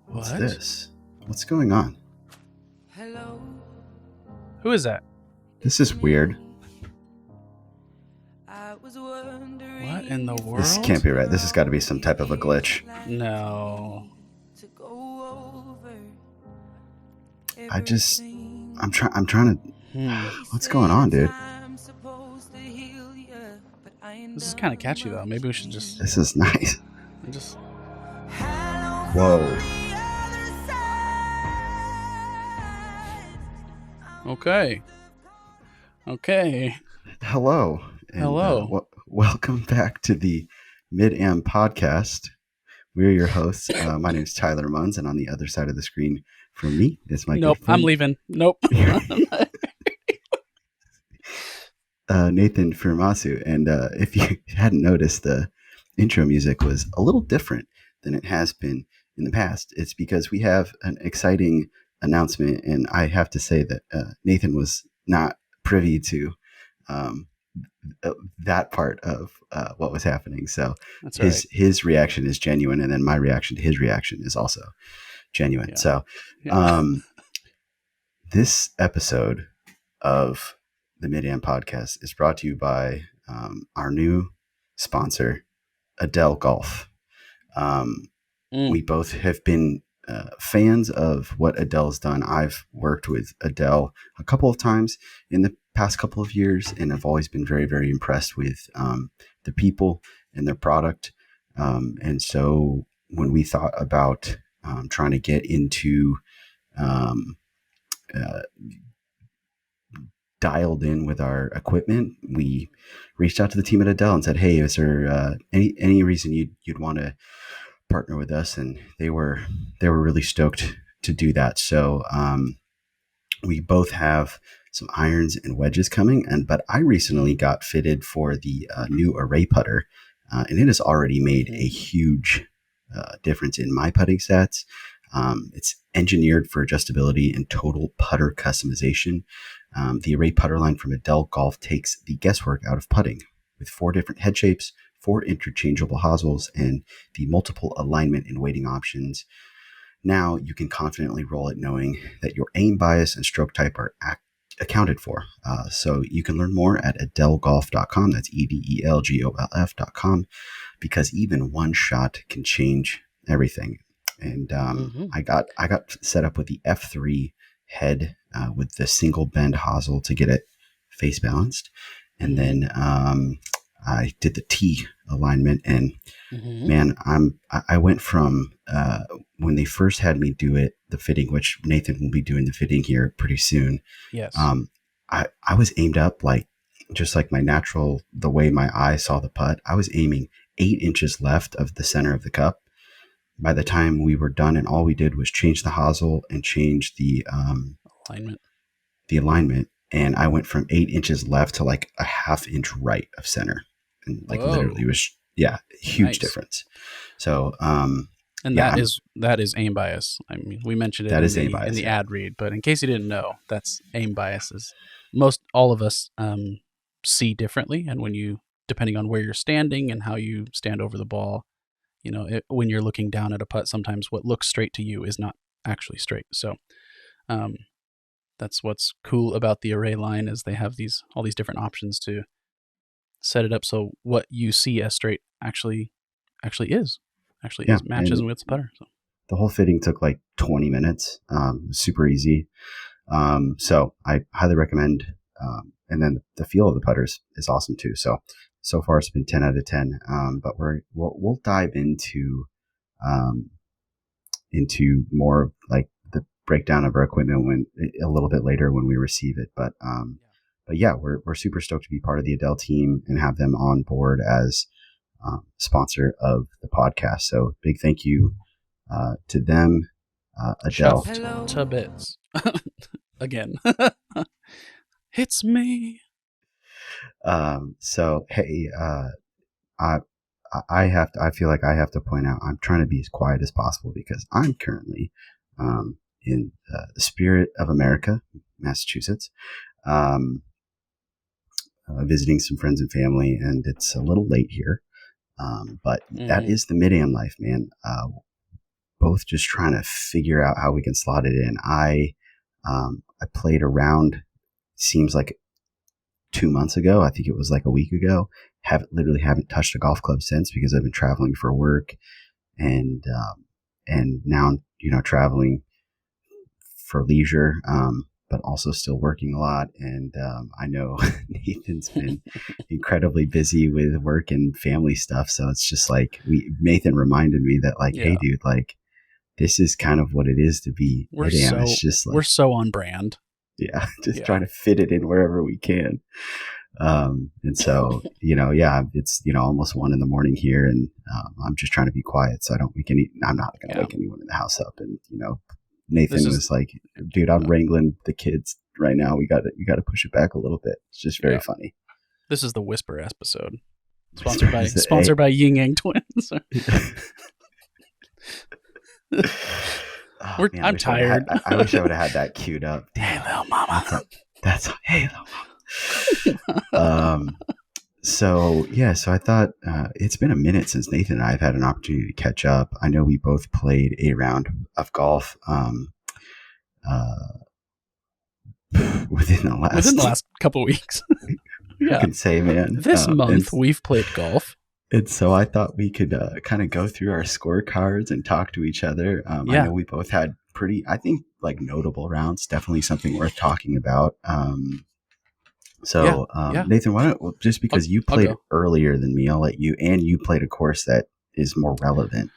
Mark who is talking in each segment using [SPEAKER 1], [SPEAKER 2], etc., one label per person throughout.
[SPEAKER 1] What's this? What's going on?
[SPEAKER 2] Who is that?
[SPEAKER 1] This is weird.
[SPEAKER 2] What in the world?
[SPEAKER 1] This can't be right. This has got to be some type of a glitch.
[SPEAKER 2] No.
[SPEAKER 1] I'm trying to. What's going on, dude?
[SPEAKER 2] This is kind of catchy though. Maybe we should just.
[SPEAKER 1] This is nice.
[SPEAKER 2] Just.
[SPEAKER 1] Whoa.
[SPEAKER 2] Okay.
[SPEAKER 1] Hello. And,
[SPEAKER 2] Hello.
[SPEAKER 1] Welcome back to the Mid-Am podcast. We're your hosts. My name is Tyler Munns, and on the other side of the screen from me is my
[SPEAKER 2] Nope,
[SPEAKER 1] good friend.
[SPEAKER 2] I'm leaving. Nope.
[SPEAKER 1] Nathan Firmasu. And if you hadn't noticed, the intro music was a little different than it has been in the past. It's because we have an exciting announcement, and I have to say that Nathan was not privy to that part of what was happening. So
[SPEAKER 2] That's
[SPEAKER 1] his reaction is genuine, and then my reaction to his reaction is also genuine.
[SPEAKER 2] Yeah.
[SPEAKER 1] So this episode of the Mid-Am podcast is brought to you by our new sponsor, Adele Golf. We both have been fans of what Adele's done. I've worked with Adele a couple of times in the past couple of years, and I've always been very, very impressed with the people and their product. And so when we thought about trying to get into dialed in with our equipment, we reached out to the team at Adele and said, "Hey, is there any reason you'd want to partner with us?" And they were really stoked to do that. So we both have some irons and wedges coming, but I recently got fitted for the new Array putter, and it has already made a huge difference in my putting stats. It's engineered for adjustability and total putter customization. The Array putter line from Adele Golf takes the guesswork out of putting with 4 different head shapes, 4 interchangeable hosels, and the multiple alignment and weighting options. Now you can confidently roll it knowing that your aim, bias, and stroke type are accounted for. So you can learn more at adelgolf.com. That's EDELGOLF.com, because even one shot can change everything. And I got set up with the F3 head with the single bend hosel to get it face balanced. And then I did the T alignment, and man, I went from when they first had me do it, the fitting, which Nathan will be doing the fitting here pretty soon.
[SPEAKER 2] Yes.
[SPEAKER 1] I was aimed up just like my natural, the way my eye saw the putt. I was aiming 8 inches left of the center of the cup. By the time we were done, and all we did was change the hosel and change the alignment. And I went from 8 inches left to like a half inch right of center. And literally was, huge difference. So,
[SPEAKER 2] that is aim bias. I mean, we mentioned it in the ad read, but in case you didn't know, that's aim biases. All of us see differently. And depending on where you're standing and how you stand over the ball, when you're looking down at a putt, sometimes what looks straight to you is not actually straight. So, that's what's cool about the Array line, is they have all these different options to set it up so what you see as straight actually matches with the putter. So
[SPEAKER 1] the whole fitting took like 20 minutes. Super easy. So I highly recommend. And then the feel of the putters is awesome too. So far it's been 10 out of 10. But we'll dive into more of like the breakdown of our equipment a little bit later when we receive it. But yeah, we're super stoked to be part of the Adele team and have them on board as sponsor of the podcast. So big thank you to them, Adele.
[SPEAKER 2] To bits. Again. It's me.
[SPEAKER 1] So hey, I feel like I have to point out, I'm trying to be as quiet as possible because I'm currently in the spirit of America, Massachusetts, visiting some friends and family, and it's a little late here. But that is the mid-am life, man. Both just trying to figure out how we can slot it in. I played around, seems like 2 months ago. I think it was like a week ago. Haven't touched a golf club since, because I've been traveling for work, and now, traveling for leisure, but also still working a lot. And I know Nathan's been incredibly busy with work and family stuff. So it's just like, Nathan reminded me that, like, hey, dude, like, this is kind of what it is to be mid-am. It's just like,
[SPEAKER 2] we're so on brand.
[SPEAKER 1] Yeah, just trying to fit it in wherever we can. And so, it's, almost 1 a.m. here, and I'm just trying to be quiet so I don't wake I'm not going to wake anyone in the house up. And, Nathan was like, dude, I'm wrangling the kids right now. We got to push it back a little bit. It's just very funny.
[SPEAKER 2] This is the Whisper episode. Sponsored by Yin Yang Twins. I'm tired.
[SPEAKER 1] I wish I would have had that queued up.
[SPEAKER 2] Hey, little mama.
[SPEAKER 1] Hey, little mama. So I thought, it's been a minute since Nathan and I have had an opportunity to catch up. I know we both played a round of golf within the
[SPEAKER 2] last couple of weeks.
[SPEAKER 1] I can say, man.
[SPEAKER 2] This month we've played golf.
[SPEAKER 1] And so I thought we could kind of go through our scorecards and talk to each other. I know we both had pretty, I think, like, notable rounds. Definitely something worth talking about. Nathan, why don't, just because you played earlier than me, I'll let you, and you played a course that is more relevant.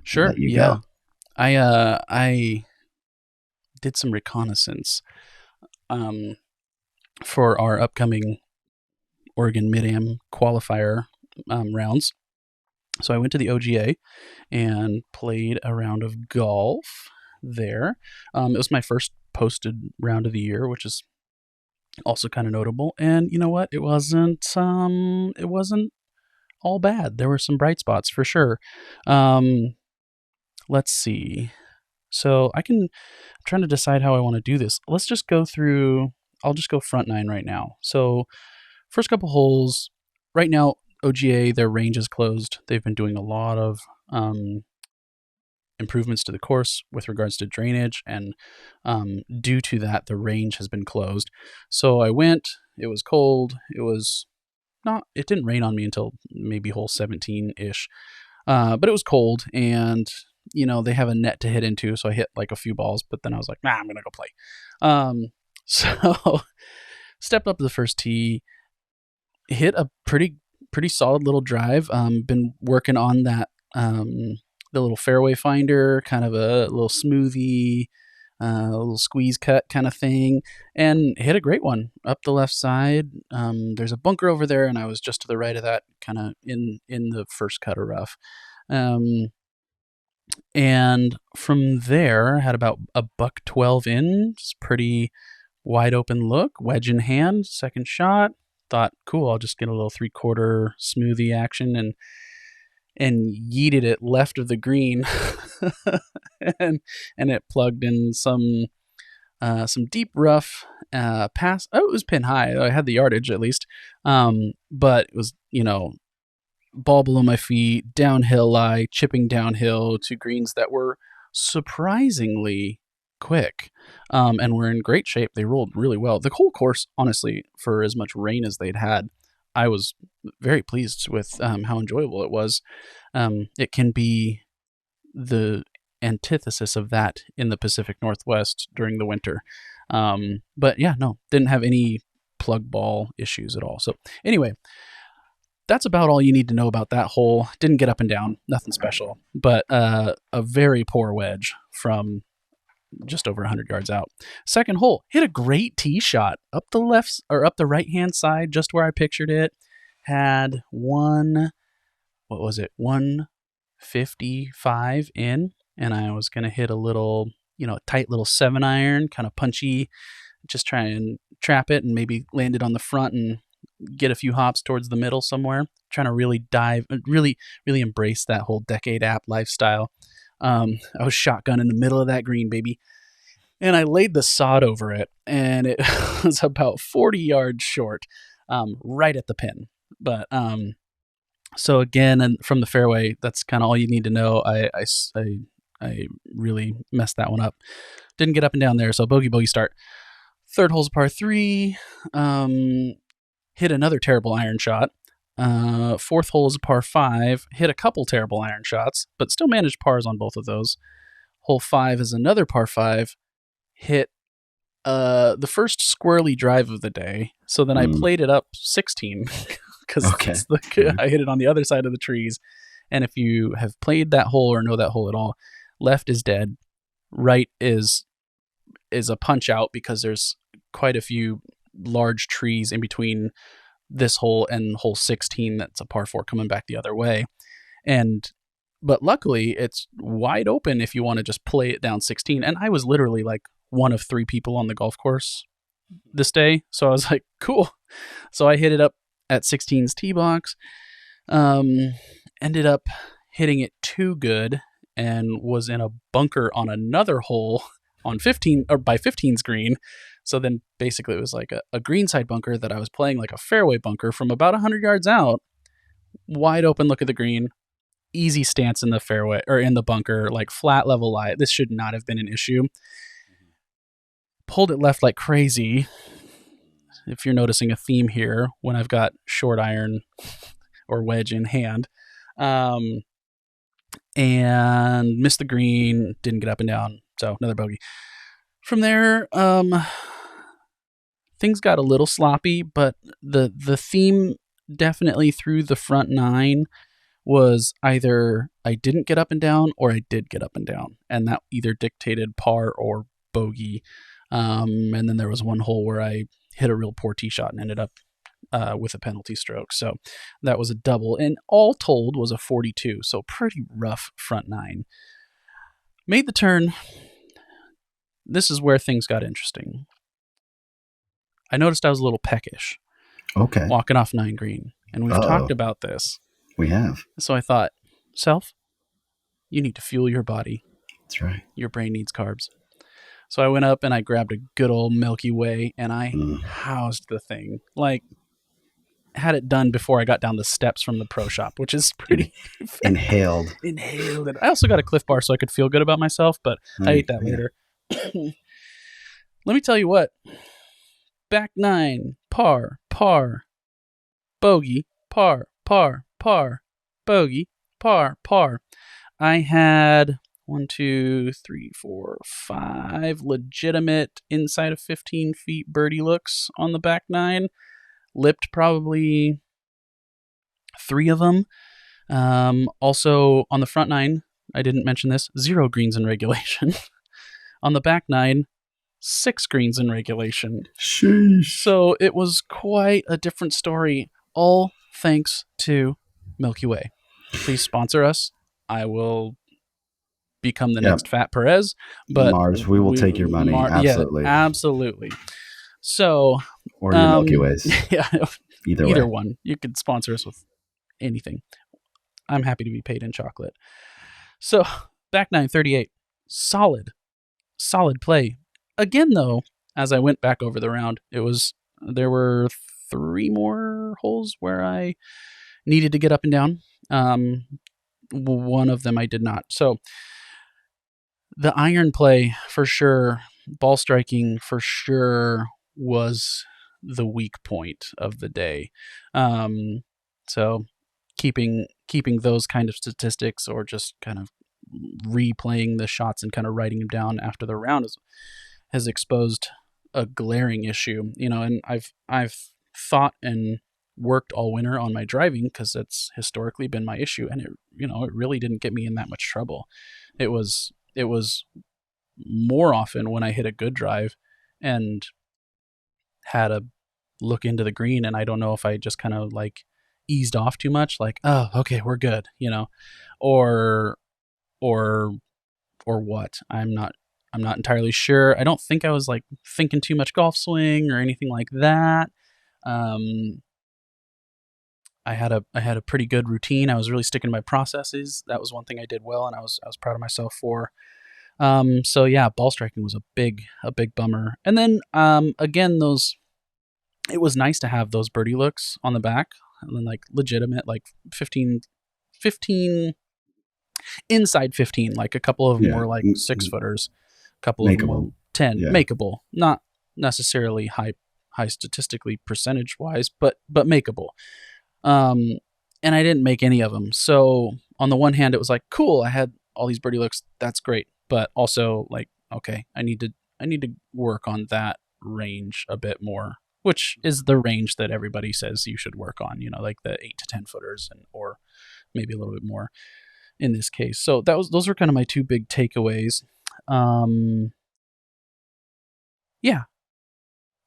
[SPEAKER 2] Sure. Go. I did some reconnaissance for our upcoming Oregon Mid-Am qualifier rounds. So I went to the OGA and played a round of golf there. It was my first posted round of the year, which is also kind of notable. And you know what? It wasn't all bad. There were some bright spots for sure. Let's see. So I'm trying to decide how I want to do this. Let's just go through. I'll just go front nine right now. So first couple holes right now, OGA, their range is closed. They've been doing a lot of improvements to the course with regards to drainage, and due to that, the range has been closed. So I went. It was cold. It didn't rain on me until maybe hole 17-ish, but it was cold, and they have a net to hit into, so I hit like a few balls, but then I was like, I'm gonna go play. So stepped up to the first tee, hit a pretty solid little drive. Been working on that, the little fairway finder, kind of a little smoothie, a little squeeze cut kind of thing, and hit a great one up the left side. There's a bunker over there, and I was just to the right of that, kind of in the first cut of rough. And from there, had about a $112 in. It's pretty wide open look, wedge in hand, second shot. Thought, cool, I'll just get a little 3/4 smoothie action, and yeeted it left of the green, and it plugged in some deep rough pass. Oh, it was pin high. I had the yardage at least, but it was ball below my feet, downhill lie, chipping downhill to greens that were surprisingly quick, and were in great shape. They rolled really well. The whole course, honestly, for as much rain as they'd had, I was very pleased with how enjoyable it was. It can be the antithesis of that in the Pacific Northwest during the winter. But yeah, no, didn't have any plug ball issues at all. So anyway, that's about all you need to know about that hole. Didn't get up and down, nothing special, but a very poor wedge from just over 100 yards out. Second hole, hit a great tee shot up the left or up the right hand side, just where I pictured it. Had 155 in, and I was gonna hit a little, tight little 7-iron, kind of punchy, just try and trap it and maybe land it on the front and get a few hops towards the middle somewhere. Trying to really really embrace that whole decade app lifestyle. I was shotgun in the middle of that green, baby. And I laid the sod over it, and it was about 40 yards short, right at the pin. But So again, and from the fairway, that's kind of all you need to know. I really messed that one up. Didn't get up and down there. So bogey start. Third hole's a par 3. Hit another terrible iron shot. Fourth hole is a par 5. Hit a couple terrible iron shots, but still managed pars on both of those. Hole 5 is another par 5. Hit the first squirrely drive of the day. So then I played it up 16 because I hit it on the other side of the trees. And if you have played that hole or know that hole at all, left is dead, right is a punch out because there's quite a few large trees in between this hole and hole 16 that's a par 4 coming back the other way. But luckily it's wide open if you want to just play it down 16. And I was literally like one of 3 people on the golf course this day. So I was like, cool. So I hit it up at 16's tee box. Ended up hitting it too good and was in a bunker on another hole on 15 or by 15's green. So then basically it was like a greenside bunker that I was playing like a fairway bunker from about 100 yards out. Wide open look at the green. Easy stance in the fairway or in the bunker, like flat level lie. This should not have been an issue. Pulled it left like crazy. If you're noticing a theme here, when I've got short iron or wedge in hand, and missed the green, didn't get up and down. So another bogey. From there, things got a little sloppy, but the theme definitely through the front 9 was either I didn't get up and down or I did get up and down. And that either dictated par or bogey. And then there was one hole where I hit a real poor tee shot and ended up with a penalty stroke. So that was a double. And all told was a 42. So pretty rough front 9. Made the turn. This is where things got interesting. I noticed I was a little peckish.
[SPEAKER 1] Okay.
[SPEAKER 2] Walking off 9 green. And we've talked about this.
[SPEAKER 1] We have.
[SPEAKER 2] So I thought, self, you need to fuel your body.
[SPEAKER 1] That's right.
[SPEAKER 2] Your brain needs carbs. So I went up and I grabbed a good old Milky Way and I housed the thing. Like, had it done before I got down the steps from the pro shop, which is pretty...
[SPEAKER 1] Inhaled
[SPEAKER 2] it. I also got a Cliff Bar so I could feel good about myself, but I ate that later. Let me tell you what. Back 9, par, bogey, par, bogey, par. I had 1, 2, 3, 4, 5 legitimate inside of 15 feet birdie looks on the back 9. Lipped probably 3 of them. Also on the front 9, I didn't mention this, 0 greens in regulation. On the back 9, 6 greens in regulation.
[SPEAKER 1] Sheesh.
[SPEAKER 2] So it was quite a different story, all thanks to Milky Way. Please sponsor us. I will become the next Fat Perez. But
[SPEAKER 1] Mars, we will take your money. Absolutely.
[SPEAKER 2] Yeah, absolutely. So,
[SPEAKER 1] or your Milky Ways.
[SPEAKER 2] Yeah,
[SPEAKER 1] either
[SPEAKER 2] one. You could sponsor us with anything. I'm happy to be paid in chocolate. So, back 938. Solid play. Again, though, as I went back over the round, there were 3 more holes where I needed to get up and down. One of them I did not. So the iron play for sure, ball striking for sure was the weak point of the day. So keeping those kind of statistics or just kind of replaying the shots and kind of writing them down after the round has exposed a glaring issue, and I've thought and worked all winter on my driving because that's historically been my issue, and it really didn't get me in that much trouble. It was more often when I hit a good drive and had a look into the green, and I don't know if I just kind of like eased off too much, like, oh, okay, we're good, or what. I'm not entirely sure. I don't think I was like thinking too much golf swing or anything like that. I had a pretty good routine. I was really sticking to my processes. That was one thing I did well, and I was proud of myself for. So yeah, ball striking was a big bummer. And then again, it was nice to have those birdie looks on the back. and then like legitimate, like 15 inside 15, like a couple of them were like 6-footers, a couple of them were 10, makeable, not necessarily high statistically percentage wise, but makeable. And I didn't make any of them. So on the one hand, it was like, cool, I had all these birdie looks, that's great. But also like, okay, I need to work on that range a bit more, which is the range that everybody says you should work on, like the 8 to 10 footers, and or maybe a little bit more in this case. So those were kind of my two big takeaways. Yeah,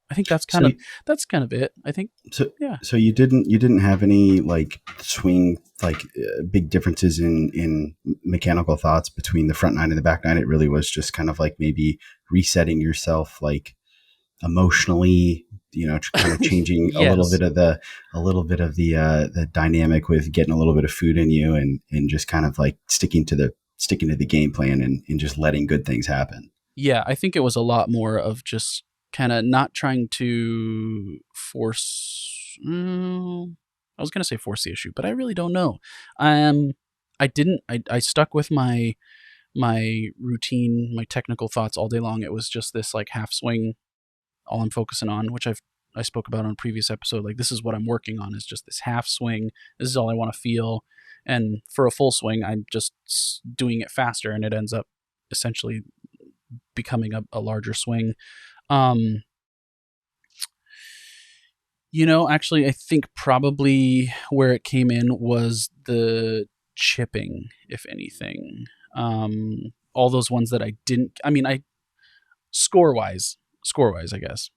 [SPEAKER 2] I think that's kind of it. I think
[SPEAKER 1] so. Yeah. So you didn't have any like swing, like big differences in mechanical thoughts between the front nine and the back nine. It really was just kind of like maybe resetting yourself, like emotionally, kind of changing yes. a little bit of the dynamic with getting a little bit of food in you, and just kind of like sticking to the game plan and just letting good things happen.
[SPEAKER 2] Yeah, I think it was a lot more of just kind of not trying to force. I was going to say force the issue, but I really don't know. I didn't. I stuck with my routine, my technical thoughts all day long. It was just this like half swing, all I'm focusing on, which I spoke about on a previous episode. Like, this is what I'm working on, is just this half swing. This is all I want to feel. And for a full swing, I'm just doing it faster, and it ends up essentially becoming a larger swing. Actually, I think probably where it came in was the chipping, if anything. All those ones that I didn't, score-wise, I guess.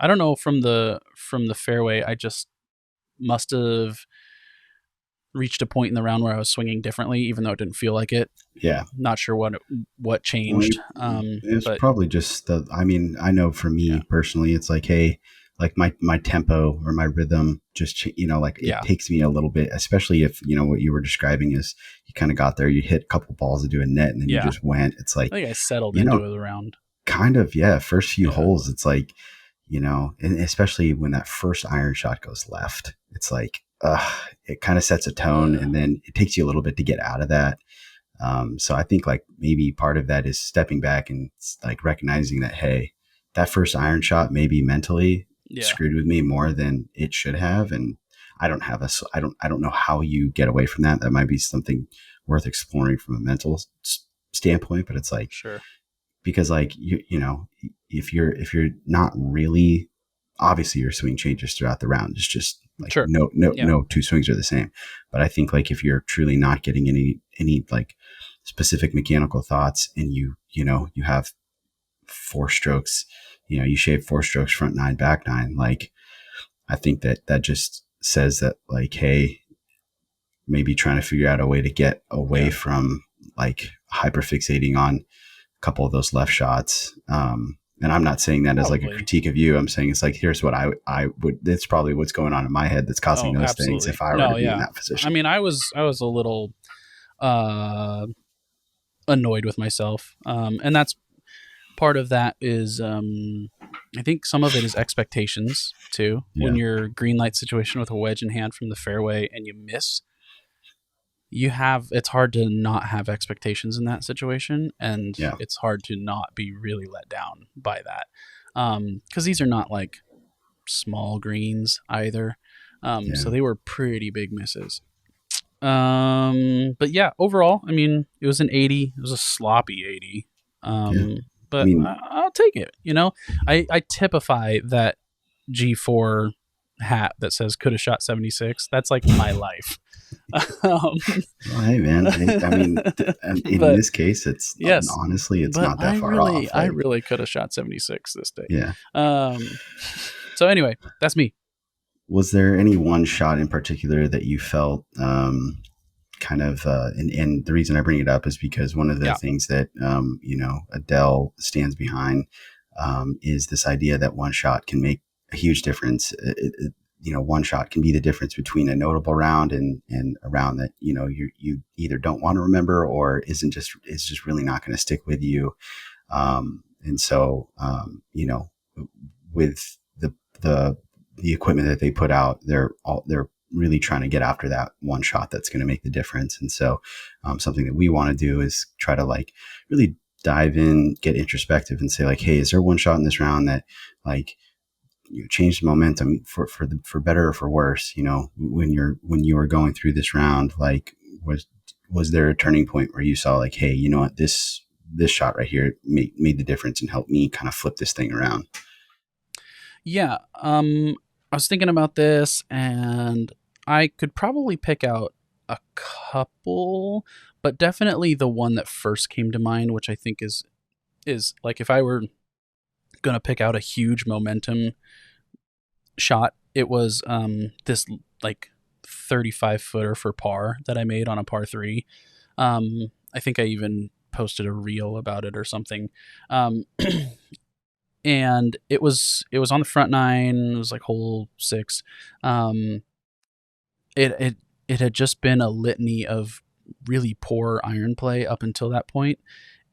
[SPEAKER 2] I don't know, from the fairway, I just must have reached a point in the round where I was swinging differently, even though it didn't feel like it.
[SPEAKER 1] Yeah.
[SPEAKER 2] Not sure what changed.
[SPEAKER 1] It's probably just I know for me personally, it's like, hey, like my tempo or my rhythm just, it takes me a little bit, especially if, what you were describing is you kind of got there, you hit a couple balls into a net, and then you just went. It's like,
[SPEAKER 2] I think I settled into it around.
[SPEAKER 1] Kind of, yeah. First few holes, it's like, and especially when that first iron shot goes left, it's like, it kind of sets a tone, and then it takes you a little bit to get out of that. So I think like maybe part of that is stepping back and like recognizing that, hey, that first iron shot maybe mentally screwed with me more than it should have. And I don't know how you get away from that. That might be something worth exploring from a mental standpoint, but it's like,
[SPEAKER 2] sure.
[SPEAKER 1] Because like, if you're not really, obviously your swing changes throughout the round. It's just like, sure. No two swings are the same. But I think like if you're truly not getting any like specific mechanical thoughts, and you have 4 strokes, you shave 4 strokes front nine, back nine, like I think that just says that like, hey, maybe trying to figure out a way to get away from like hyperfixating on couple of those left shots. And I'm not saying that as like a critique of you. I'm saying it's like, here's what I would, that's probably what's going on in my head that's causing those things if I were to be in that position.
[SPEAKER 2] I was a little annoyed with myself. And that's part of that is, I think some of it is expectations too. Yeah. When you're green light situation with a wedge in hand from the fairway and you miss, it's hard to not have expectations in that situation, and it's hard to not be really let down by that. Because these are not like small greens either. So they were pretty big misses. But yeah, overall, it was an 80. It was a sloppy 80. But I'll take it. I typify that G4 hat that says could have shot 76. That's like my life.
[SPEAKER 1] Well, hey man, in this case, it's honestly, it's not that far off. Like,
[SPEAKER 2] I really could have shot 76 this day.
[SPEAKER 1] Yeah.
[SPEAKER 2] So anyway, that's me.
[SPEAKER 1] Was there any one shot in particular that you felt kind of, and the reason I bring it up is because one of the things that Adele stands behind is this idea that one shot can make a huge difference. One shot can be the difference between a notable round and a round that, you either don't want to remember or is just really not going to stick with you. And so, with the equipment that they put out, they're really trying to get after that one shot that's going to make the difference. And so something that we want to do is try to like really dive in, get introspective and say like, hey, is there one shot in this round that like you changed the momentum for better or for worse? You know, when you were going through this round, like was there a turning point where you saw like, hey, you know what, this shot right here made the difference and helped me kind of flip this thing around?
[SPEAKER 2] Yeah. I was thinking about this, and I could probably pick out a couple, but definitely the one that first came to mind, which I think is like, if I were gonna pick out a huge momentum shot, it was this like 35 footer for par that I made on a par 3. I think I even posted a reel about it or something. And it was on the front 9. It was like hole 6. It had just been a litany of really poor iron play up until that point,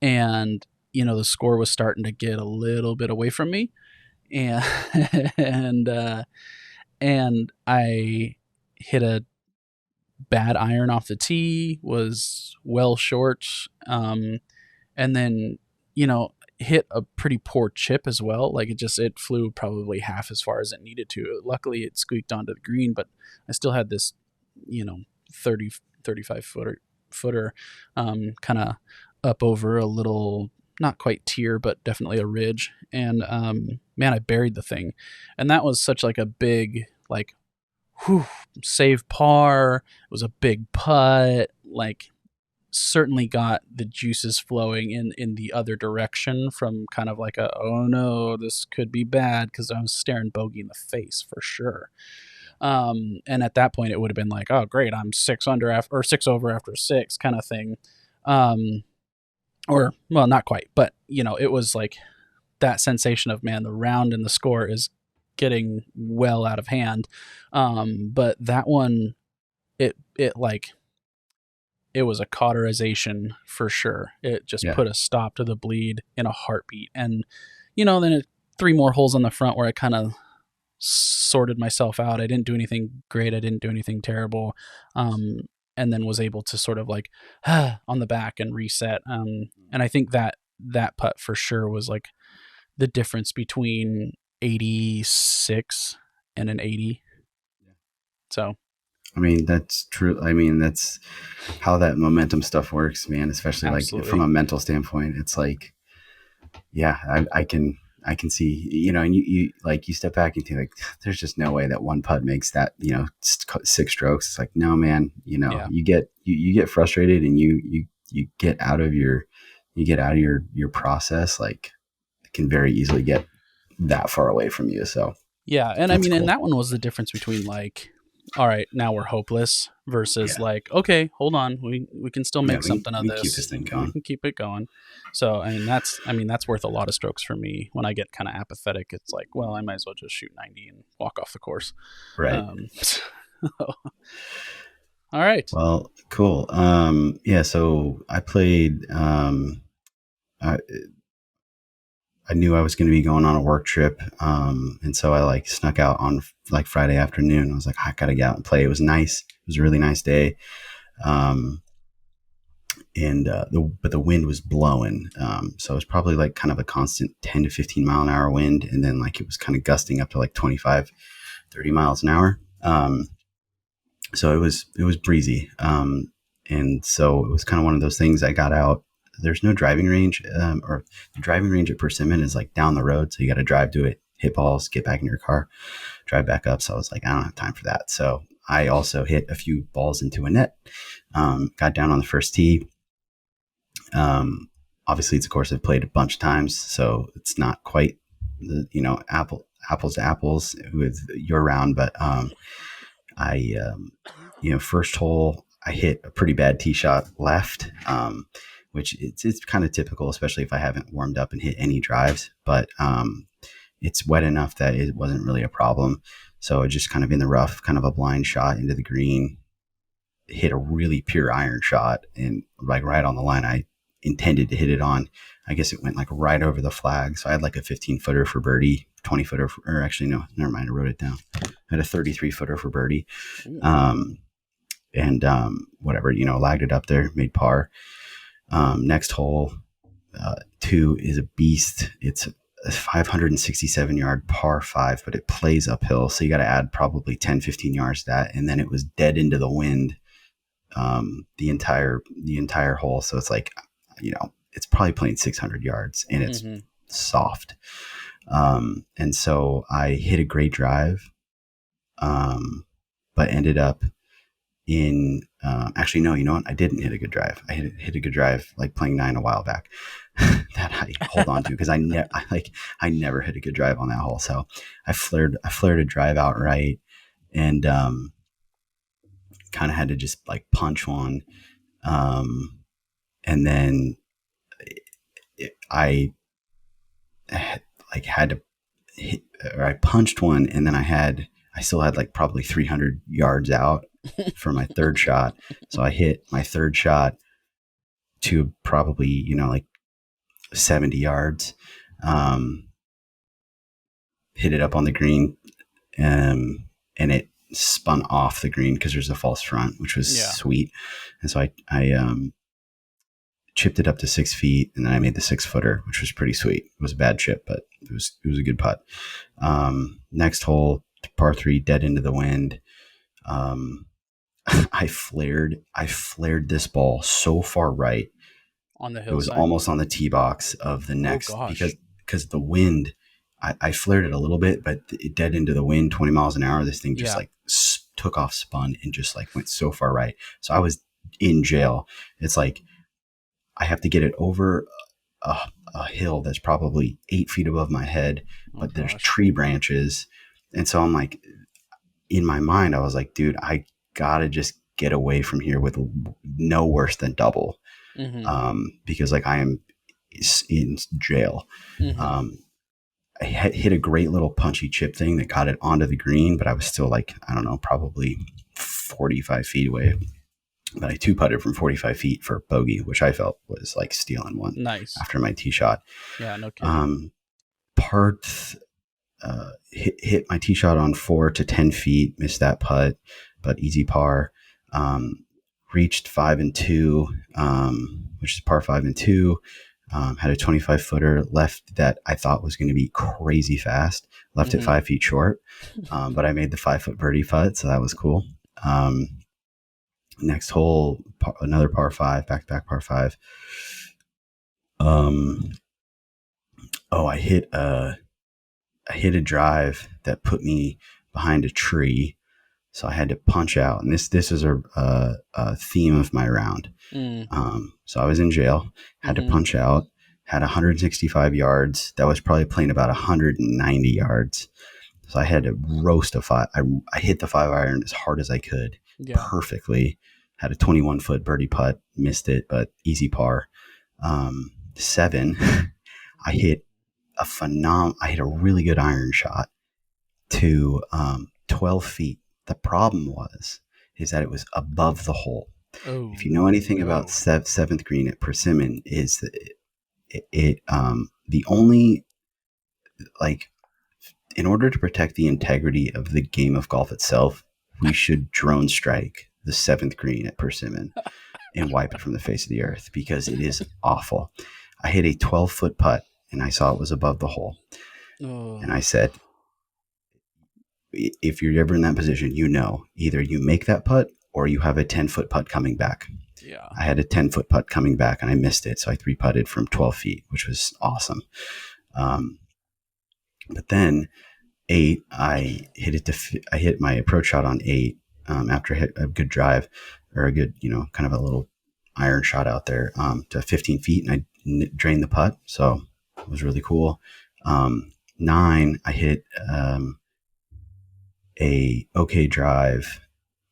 [SPEAKER 2] and the score was starting to get a little bit away from me, and and I hit a bad iron off the tee, was well short, and then hit a pretty poor chip as well. Like it flew probably half as far as it needed to. Luckily it squeaked onto the green, but I still had this 30 35 footer kind of up over a little, not quite tier, but definitely a ridge. And man, I buried the thing, and that was such like a big like whew, save par. It was a big putt, like certainly got the juices flowing in the other direction from kind of like a, oh no, this could be bad, because I was staring bogey in the face for sure. And at that point it would have been like, oh great, I'm 6 under after, or 6 over after 6 kind of thing. Or well, not quite, but it was like that sensation of, man, the round and the score is getting well out of hand. But that one, it like, it was a cauterization for sure. It just put a stop to the bleed in a heartbeat. And, then 3 more holes on the front where I kind of sorted myself out. I didn't do anything great. I didn't do anything terrible. And then was able to sort of like on the back and reset. And I think that putt for sure was like the difference between 86 and an 80. So
[SPEAKER 1] I mean, that's true. I mean, that's how that momentum stuff works, man, especially
[SPEAKER 2] absolutely.
[SPEAKER 1] Like from a mental standpoint. It's like, yeah, I can see, and you like, you step back and think like, there's just no way that one putt makes that, 6 strokes. It's like, no, man, you get frustrated, and you get out of your process. Like, it can very easily get that far away from you. So
[SPEAKER 2] yeah. And I mean, cool. And that one was the difference between like, all right, now we're hopeless versus like, okay, hold on, we can still make something of this.
[SPEAKER 1] Keep this thing going.
[SPEAKER 2] We can keep it going. So I mean that's worth a lot of strokes for me. When I get kind of apathetic, it's like, well, I might as well just shoot 90 and walk off the course.
[SPEAKER 1] Right.
[SPEAKER 2] All right.
[SPEAKER 1] Well, cool. Yeah. So I played. I knew I was going to be going on a work trip. And so I like snuck out on like Friday afternoon. I was like, I got to get out and play. It was nice. It was a really nice day. But the wind was blowing. So it was probably like kind of a constant 10 to 15 mile an hour wind. And then like, it was kind of gusting up to like 25, 30 miles an hour. So it was breezy. And so it was kind of one of those things. I got out. There's no driving range, or the driving range at Persimmon is like down the road. So you got to drive to it, hit balls, get back in your car, drive back up. So I was like, I don't have time for that. So I also hit a few balls into a net, got down on the first tee. Obviously it's a course I've played a bunch of times, so it's not quite the, apples to apples with your round, but, first hole I hit a pretty bad tee shot left, which it's kind of typical, especially if I haven't warmed up and hit any drives, but it's wet enough that it wasn't really a problem. So just kind of in the rough, kind of a blind shot into the green, hit a really pure iron shot, and like right on the line I intended to hit it on. I guess it went like right over the flag. So I had like a 15 footer for birdie, 20 footer or actually, no, never mind. I wrote it down. I had a 33 footer for birdie. And whatever, lagged it up there, made par. Next hole, 2 is a beast. It's a 567 yard par 5, but it plays uphill. So you got to add probably 10, 15 yards to that. And then it was dead into the wind the entire hole. So it's like, it's probably playing 600 yards and it's soft. And so I hit a great drive, but ended up in actually, no, you know what? I didn't hit a good drive. I hit a good drive like playing 9 a while back that I hold on to because I never hit a good drive on that hole. So I flared a drive outright and kind of had to just like punch one. And then I had to hit, or I punched one, and then I still had like probably 300 yards out for my third shot. So I hit my third shot to probably, like 70 yards, hit it up on the green, and it spun off the green because there's a false front, which was sweet. And so I chipped it up to 6 feet, and then I made the 6-footer, which was pretty sweet. It was a bad chip, but it was a good putt. Next hole, par 3, dead into the wind. I flared this ball so far right
[SPEAKER 2] on the hillside.
[SPEAKER 1] It was almost on the tee box of the next because the wind. I flared it a little bit, but it dead into the wind, 20 miles an hour. This thing just took off, spun, and just like went so far right. So I was in jail. It's like I have to get it over a hill that's probably 8 feet above my head, but there's tree branches. And so I'm like, in my mind, I was like, dude, I gotta just get away from here with no worse than double. Because like I am in jail. I hit a great little punchy chip thing that got it onto the green, but I was still like, I don't know, probably 45 feet away. But I 2-putted from 45 feet for bogey, which I felt was like stealing one.
[SPEAKER 2] Nice.
[SPEAKER 1] After my tee shot.
[SPEAKER 2] Yeah, no kidding.
[SPEAKER 1] Hit my tee shot on 4 to 10 feet, missed that putt, but easy par. Reached 5 and 2, which is par 5 and 2. Had a 25-footer left that I thought was going to be crazy fast. Left it 5 feet short, but I made the 5-foot birdie putt, so that was cool. Next hole, another par 5, back-to-back par 5. I hit a drive that put me behind a tree, so I had to punch out. And this is a theme of my round. So I was in jail, had to punch out, had 165 yards. That was probably playing about 190 yards. So I had to roast a 5. I hit the 5-iron as hard as I could, perfectly. Had a 21-foot birdie putt, missed it, but easy par. 7, I hit a really good iron shot to 12 feet. The problem is that it was above the hole. If you know anything about 7th green at Persimmon, is that the only, like, in order to protect the integrity of the game of golf itself, we should drone strike the 7th green at Persimmon and wipe it from the face of the earth, because it is awful. I hit a 12-foot putt and I saw it was above the hole. And I said, if you're ever in that position, either you make that putt or you have a 10-foot putt coming back.
[SPEAKER 2] Yeah.
[SPEAKER 1] I had a 10-foot putt coming back and I missed it. So I 3-putted from 12 feet, which was awesome. But then 8, I hit my approach shot on 8 after I hit a good drive, or a good, kind of a little iron shot out there to 15 feet, and I drained the putt. So it was really cool. 9, I hit a okay drive,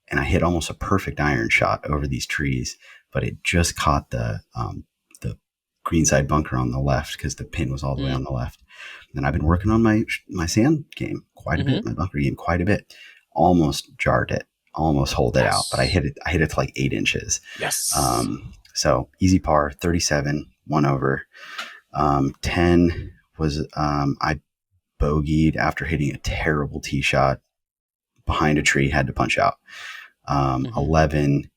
[SPEAKER 1] and I hit almost a perfect iron shot over these trees, but it just caught the greenside bunker on the left because the pin was all the way on the left. And I've been working on my sand game quite a bit, my bunker game quite a bit. Almost jarred it, almost holed it out, but I hit it to like 8 inches.
[SPEAKER 2] Yes.
[SPEAKER 1] So easy par, 37, 1 over. 10 was I bogeyed after hitting a terrible tee shot behind a tree, had to punch out. 11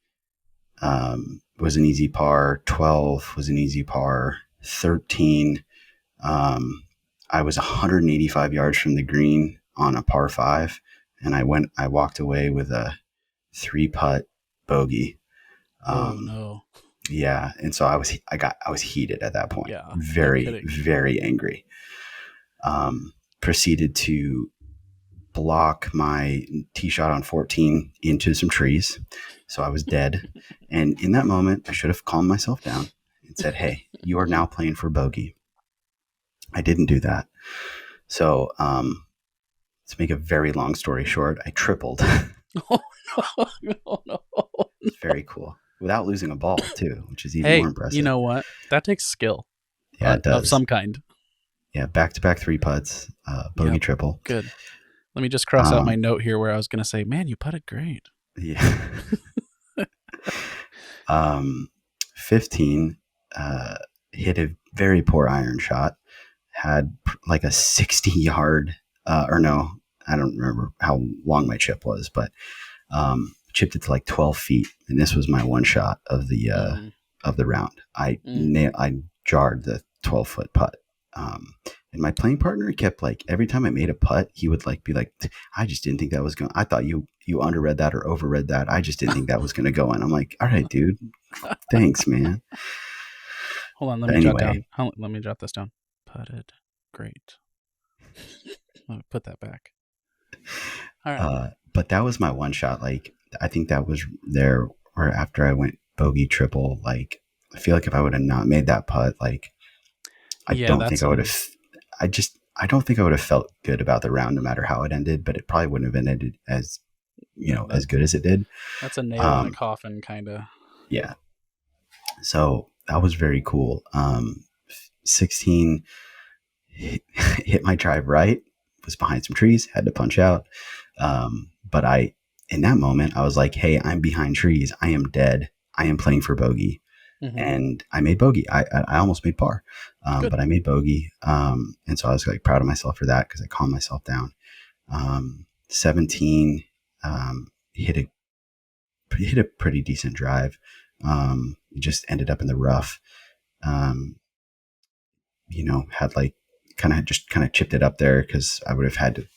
[SPEAKER 1] was an easy par. 12 was an easy par. 13, I was 185 yards from the green on a par 5, and I walked away with a 3-putt bogey.
[SPEAKER 2] Oh no.
[SPEAKER 1] Yeah, and so I was heated at that point.
[SPEAKER 2] Yeah,
[SPEAKER 1] very, very angry. Proceeded to block my tee shot on 14 into some trees. So I was dead. And in that moment, I should have calmed myself down and said, hey, you are now playing for bogey. I didn't do that. So to make a very long story short, I tripled.
[SPEAKER 2] Oh, no.
[SPEAKER 1] It's very cool. Without losing a ball, too, which is even more impressive.
[SPEAKER 2] You know what? That takes skill.
[SPEAKER 1] Yeah, it does.
[SPEAKER 2] Of some kind.
[SPEAKER 1] Yeah, back-to-back 3 putts, bogey triple.
[SPEAKER 2] Good. Let me just cross out my note here where I was going to say, man, you putted great.
[SPEAKER 1] Yeah. 15, hit a very poor iron shot, had like a 60-yard, or no, I don't remember how long my chip was, but chipped it to like 12 feet. And this was my one shot of the round. I jarred the 12-foot putt. And my playing partner kept like, every time I made a putt, he would like be like, I just didn't think that was going to, I thought you underread that or overread that. I just didn't think that was going to go in. I'm like, all right, dude, thanks, man.
[SPEAKER 2] Hold on. Let me jot this down. Putted great. Let me put that back. All right.
[SPEAKER 1] But that was my one shot. Like, I think that was there, or after I went bogey triple, like, I feel like if I would have not made that putt, like, I don't think I would have. I don't think I would have felt good about the round, no matter how it ended. But it probably wouldn't have ended as, as good as it did.
[SPEAKER 2] That's a nail in a coffin, kind of.
[SPEAKER 1] Yeah. So that was very cool. 16 hit my drive right. Was behind some trees. Had to punch out. But in that moment, I was like, "Hey, I'm behind trees. I am dead. I am playing for bogey." And I made bogey. I almost made par, but I made bogey. And so I was like proud of myself for that because I calmed myself down. 17, hit a pretty decent drive. Just ended up in the rough. Had like kind of chipped it up there because I would have had to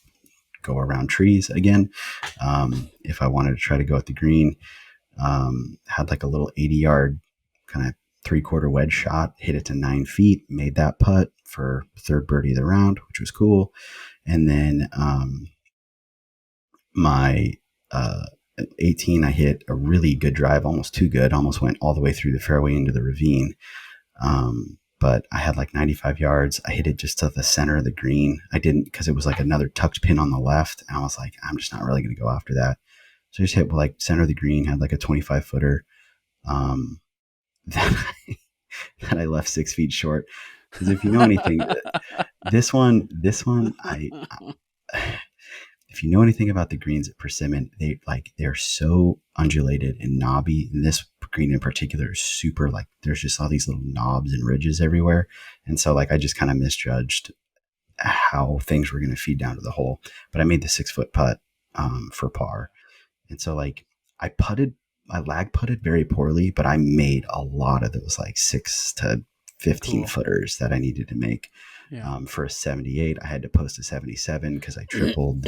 [SPEAKER 1] go around trees again if I wanted to try to go at the green. Had like a little 80-yard kind of 3/4 wedge shot, hit it to 9 feet, made that putt for third birdie of the round, which was cool. And then my 18, I hit a really good drive, almost too good, almost went all the way through the fairway into the ravine. But I had like 95 yards. I hit it just to the center of the green. I didn't, because it was like another tucked pin on the left. And I was like, I'm just not really going to go after that. So I just hit like center of the green, had like a 25-footer. That I left 6 feet short. Because if you know anything, this one, if you know anything about the greens at Persimmon, they're so undulated and knobby. And this green in particular is super, like, there's just all these little knobs and ridges everywhere. And so like I just kind of misjudged how things were going to feed down to the hole. But I made the 6-foot putt for par. And so like I lag putted very poorly, but I made a lot of those like 6 to 15 footers that I needed to make. For a 78. I had to post a 77 because I tripled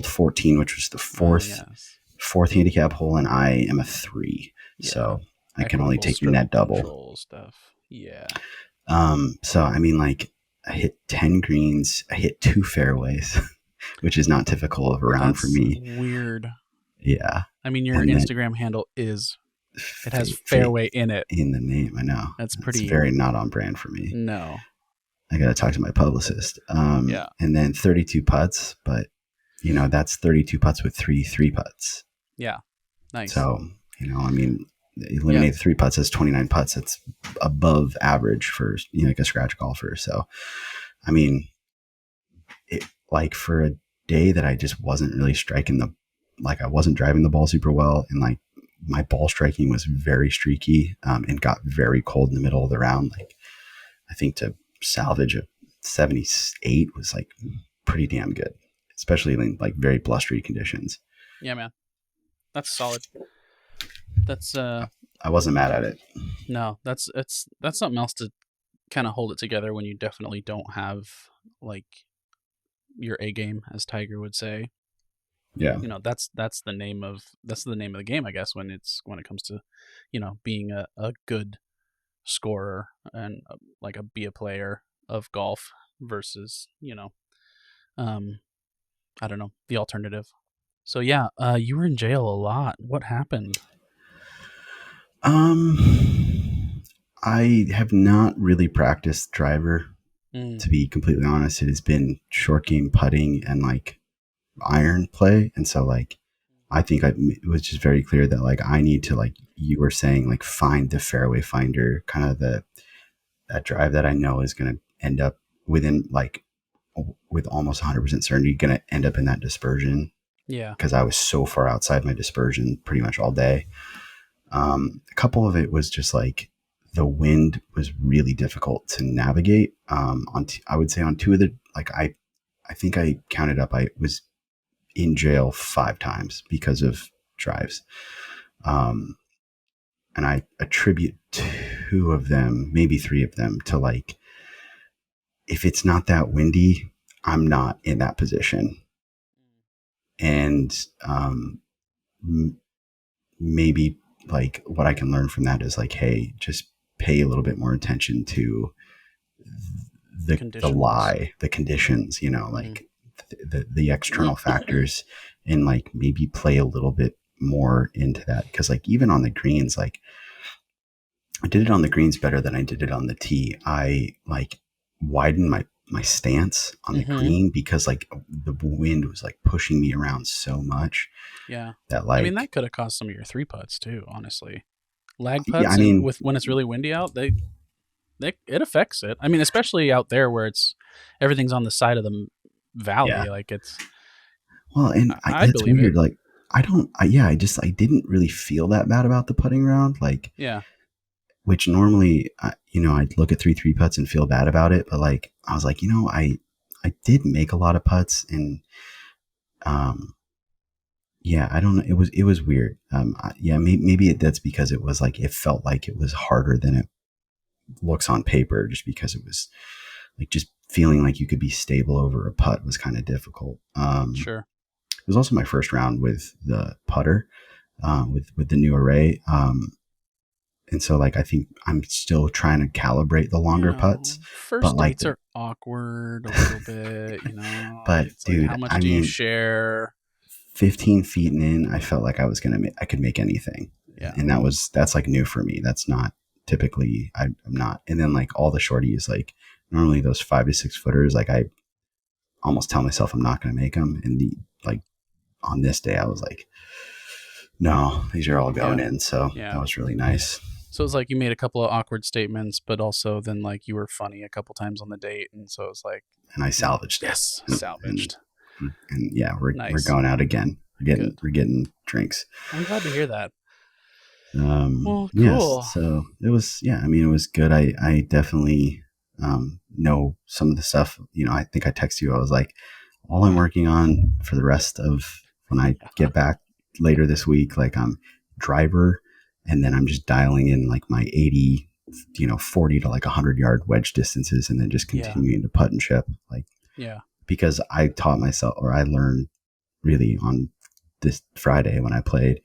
[SPEAKER 1] 14, which was the fourth handicap hole, and I am a 3. So I can only take the net double
[SPEAKER 2] stuff. Yeah.
[SPEAKER 1] So I mean, like, I hit 10 greens, I hit 2 fairways, which is not typical of a round for me.
[SPEAKER 2] Weird.
[SPEAKER 1] Yeah.
[SPEAKER 2] I mean, your Instagram handle has fairway in it.
[SPEAKER 1] In the name, I know.
[SPEAKER 2] That's
[SPEAKER 1] very not on brand for me.
[SPEAKER 2] No.
[SPEAKER 1] I got to talk to my publicist. And then 32 putts, but that's 32 putts with 3 putts.
[SPEAKER 2] Yeah. Nice.
[SPEAKER 1] So, I mean, eliminate the 3 putts, that's 29 putts. That's above average for, like a scratch golfer. So, I mean, like for a day that I just wasn't really I wasn't driving the ball super well. And like my ball striking was very streaky and got very cold in the middle of the round. Like, I think to salvage a 78 was like pretty damn good. especially in like very blustery conditions.
[SPEAKER 2] Yeah, man, that's solid. That's
[SPEAKER 1] I wasn't mad at it.
[SPEAKER 2] no, that's something else to kind of hold it together when you definitely don't have like your A game, as Tiger would say.
[SPEAKER 1] Yeah.
[SPEAKER 2] That's the name of the game, I guess, when it comes to being a good scorer and like be a player of golf versus um I don't know, the alternative. So yeah, you were in jail a lot. What happened?
[SPEAKER 1] I have not really practiced driver,
[SPEAKER 2] Mm.
[SPEAKER 1] to be completely honest. It has been short game putting and like iron play. And so like, I think it was just very clear that like I need to, like you were saying, like find the fairway finder, kind of that drive that I know is going to end up within like with almost 100% certainty going to end up in that dispersion,
[SPEAKER 2] Yeah.
[SPEAKER 1] because I was so far outside my dispersion pretty much all day. A couple of it was just like the wind was really difficult to navigate. I would say on two of the, like I think I counted up, I was in jail 5 times because of drives. Um, and I attribute 2 of them, maybe 3 of them, to like, if it's not that windy, I'm not in that position. And maybe like what I can learn from that is like, hey, just pay a little bit more attention to the lie, the conditions, like the external factors, and like maybe play a little bit more into that. Because like even on the greens, like I did it on the greens better than I did it on the tee. I like widened my stance on the green because like the wind was like pushing me around so much.
[SPEAKER 2] Yeah.
[SPEAKER 1] That
[SPEAKER 2] I mean,
[SPEAKER 1] like,
[SPEAKER 2] that could have caused some of your 3 putts too, honestly. Lag
[SPEAKER 1] yeah, I
[SPEAKER 2] putts, and
[SPEAKER 1] mean,
[SPEAKER 2] with when it's really windy out, it affects it. I mean, especially out there where everything's on the side of the valley,
[SPEAKER 1] yeah.
[SPEAKER 2] like it's
[SPEAKER 1] Well, and
[SPEAKER 2] I
[SPEAKER 1] that's
[SPEAKER 2] believe it.
[SPEAKER 1] weird. Like, I didn't really feel that bad about the putting round. Like,
[SPEAKER 2] Yeah.
[SPEAKER 1] which normally, I'd look at three putts and feel bad about it. But like, I was like, I did make a lot of putts, and um, yeah, I don't know. It was weird. Yeah, maybe that's because it was like, it felt like it was harder than it looks on paper, just because it was like, just feeling like you could be stable over a putt was kind of difficult.
[SPEAKER 2] Sure.
[SPEAKER 1] It was also my first round with the putter, with the new array. And so like, I think I'm still trying to calibrate the longer putts, but
[SPEAKER 2] First
[SPEAKER 1] like
[SPEAKER 2] dates are awkward a little bit,
[SPEAKER 1] but
[SPEAKER 2] It's like,
[SPEAKER 1] dude,
[SPEAKER 2] how much
[SPEAKER 1] I
[SPEAKER 2] do you
[SPEAKER 1] mean,
[SPEAKER 2] share?
[SPEAKER 1] 15 feet in, I felt like I could make anything.
[SPEAKER 2] Yeah.
[SPEAKER 1] And that's like new for me. That's not typically, I'm not. And then like all the shorties, like normally those 5 to 6 footers, like I almost tell myself I'm not going to make them. And like on this day, I was like, no, these are all going in. So
[SPEAKER 2] Yeah.
[SPEAKER 1] that was really nice.
[SPEAKER 2] So it's like you made a couple of awkward statements, but also then like you were funny a couple times on the date, and so it's like,
[SPEAKER 1] And I salvaged it.
[SPEAKER 2] yes, salvaged.
[SPEAKER 1] And yeah, we're
[SPEAKER 2] Nice.
[SPEAKER 1] going out again.
[SPEAKER 2] Good.
[SPEAKER 1] We're getting drinks.
[SPEAKER 2] I'm glad to hear that. Well,
[SPEAKER 1] Yes.
[SPEAKER 2] cool.
[SPEAKER 1] So it was, yeah, I mean, it was good. I definitely, know some of the stuff, I think I texted you. I was like, all I'm working on for the rest of when I get back later this week, like I'm driver, and then I'm just dialing in like my 80, 40 to like 100-yard wedge distances, and then just continuing to putt and chip. Like,
[SPEAKER 2] yeah,
[SPEAKER 1] because I taught myself, or I learned really on this Friday when I played,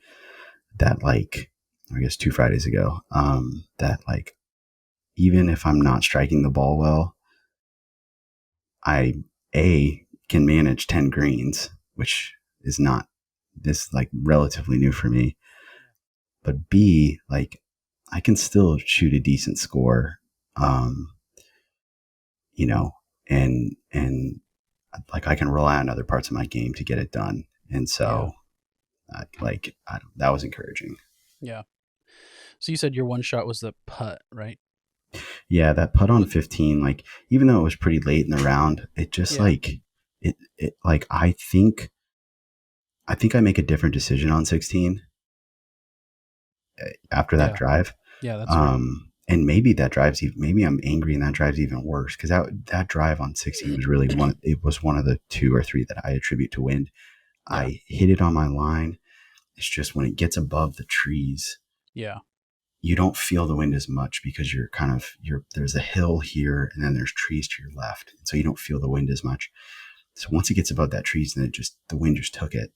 [SPEAKER 1] that like, I guess 2 Fridays ago, that like, even if I'm not striking the ball well, I can manage 10 greens, which is not this like relatively new for me. But B, like I can still shoot a decent score, um, you know, and like I can rely on other parts of my game to get it done. And so, that was encouraging.
[SPEAKER 2] Yeah. So you said your one shot was the putt, right?
[SPEAKER 1] Yeah, that putt on 15, like even though it was pretty late in the round, it just like it like I think I make a different decision on 16 after that drive.
[SPEAKER 2] Yeah, that's fair.
[SPEAKER 1] and maybe that drives even, maybe I'm angry and that drives even worse, because that drive on 16 was really it was one of the 2 or 3 that I attribute to wind.
[SPEAKER 2] Yeah.
[SPEAKER 1] I hit it on my line. It's just when it gets above the trees, you don't feel the wind as much, because there's a hill here and then there's trees to your left, and so you don't feel the wind as much. So once it gets above that trees, then the wind just took it.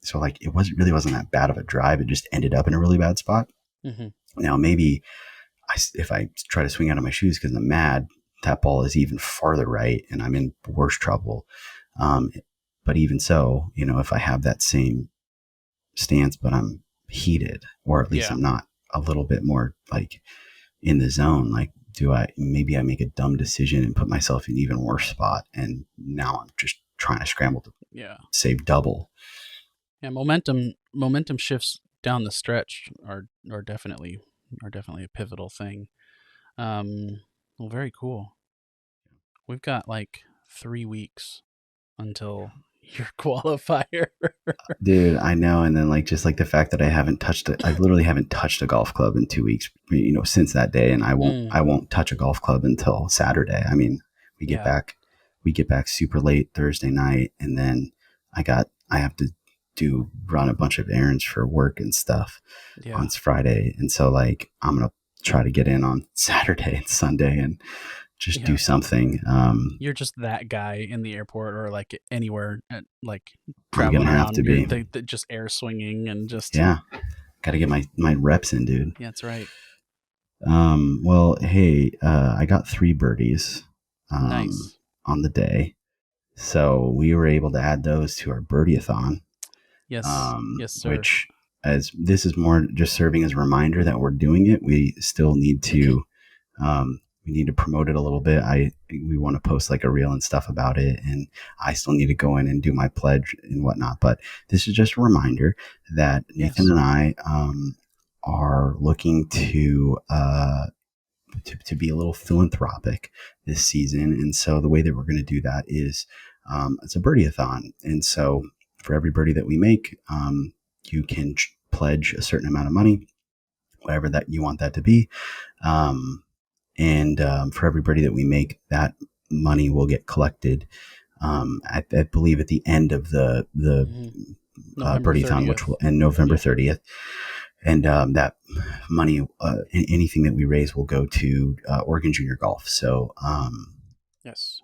[SPEAKER 1] So like it wasn't that bad of a drive. It just ended up in a really bad spot.
[SPEAKER 2] Mm-hmm.
[SPEAKER 1] Now maybe if I try to swing out of my shoes because I'm mad, that ball is even farther right and I'm in worse trouble. But even so, if I have that same stance, but I'm heated, or at least I'm not a little bit more like in the zone, like maybe I make a dumb decision and put myself in an even worse spot, and now I'm just trying to scramble to save double.
[SPEAKER 2] Yeah, momentum shifts down the stretch are definitely a pivotal thing. Well, very cool. We've got like 3 weeks until your qualifier.
[SPEAKER 1] Dude, I know. And then just like the fact that I literally haven't touched a golf club in 2 weeks, since that day. And I won't touch a golf club until Saturday. I mean, we get back super late Thursday night, and then I have to run a bunch of errands for work and stuff on Friday. And so like, I'm going to try to get in on Saturday and Sunday and just do something.
[SPEAKER 2] You're just that guy in the airport or like anywhere, like traveling around. You're just air swinging and just
[SPEAKER 1] got to get my reps in, dude.
[SPEAKER 2] Yeah, that's right.
[SPEAKER 1] Well, hey, I got 3 birdies
[SPEAKER 2] nice
[SPEAKER 1] on the day, so we were able to add those to our birdie-a-thon.
[SPEAKER 2] Yes, yes, sir.
[SPEAKER 1] Which, as this is more just serving as a reminder that we're doing it, we still need to promote it a little bit. We want to post like a reel and stuff about it, and I still need to go in and do my pledge and whatnot. But this is just a reminder that Nathan and I are looking to be a little philanthropic this season, and so the way that we're going to do that is it's a birdie-a-thon, and so for every birdie that we make, you can pledge a certain amount of money, whatever that you want that to be. And for every birdie that we make, that money will get collected. I believe at the end of the birdie-a-thon, which will end November 30th. And that money, anything that we raise, will go to Oregon Junior Golf. So,
[SPEAKER 2] yes,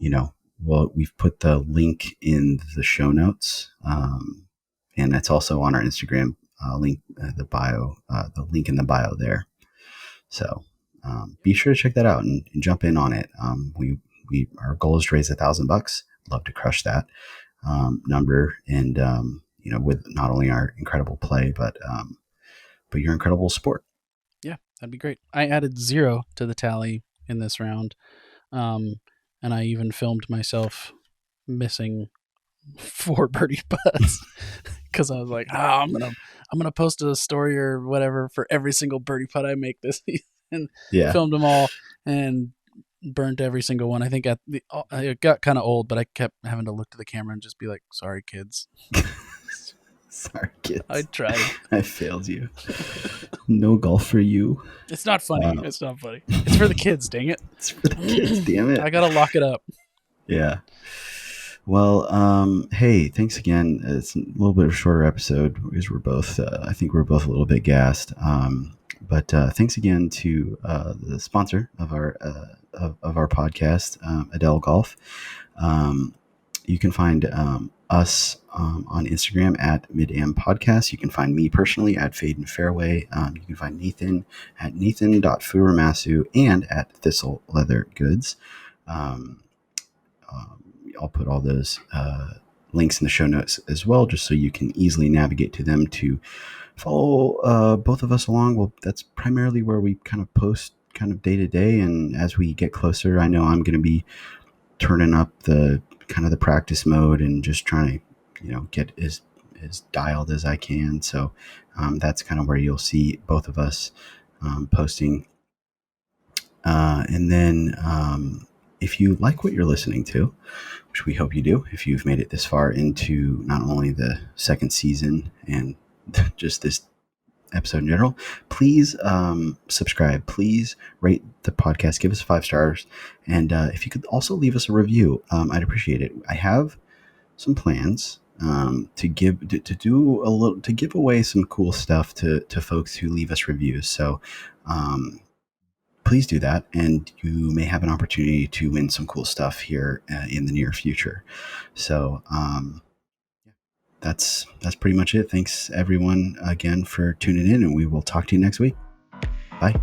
[SPEAKER 1] well, we've put the link in the show notes, and that's also on our Instagram link, the link in the bio there. So be sure to check that out and jump in on it. Our goal is to raise $1,000. Love to crush that number, and with not only our incredible play, but your incredible support.
[SPEAKER 2] Yeah, that'd be great. I added 0 to the tally in this round. And I even filmed myself missing 4 birdie putts because I was like, I'm gonna post a story or whatever for every single birdie putt I make this season. Filmed them all and burnt every single one. I think it got kind of old, but I kept having to look to the camera and just be like, "Sorry, kids."
[SPEAKER 1] Sorry, kids.
[SPEAKER 2] I tried.
[SPEAKER 1] I failed you. No golf for you.
[SPEAKER 2] It's not funny. It's not funny. It's for the kids, dang it.
[SPEAKER 1] It's for the kids, damn it.
[SPEAKER 2] I gotta lock it up.
[SPEAKER 1] Yeah. Well, hey, thanks again. It's a little bit of a shorter episode because I think we're both a little bit gassed. But thanks again to the sponsor of our podcast, Adele Golf. You can find us on Instagram at MidAm Podcast. You can find me personally at Fade and Fairway. You can find Nathan at nathan.furamasu and at Thistle Leather Goods. I'll put all those links in the show notes as well, just so you can easily navigate to them to follow both of us along. Well, that's primarily where we kind of post kind of day to day. And as we get closer, I know I'm going to be turning up the practice mode and just trying to, get as dialed as I can. So that's kind of where you'll see both of us posting. And then if you like what you're listening to, which we hope you do, if you've made it this far into not only the second season and just this episode in general, please subscribe. Please rate the podcast. Give us 5 stars. And if you could also leave us a review, I'd appreciate it. I have some plans to give away some cool stuff to folks who leave us reviews. So please do that, and you may have an opportunity to win some cool stuff here in the near future. So that's pretty much it. Thanks everyone again for tuning in, and we will talk to you next week. Bye.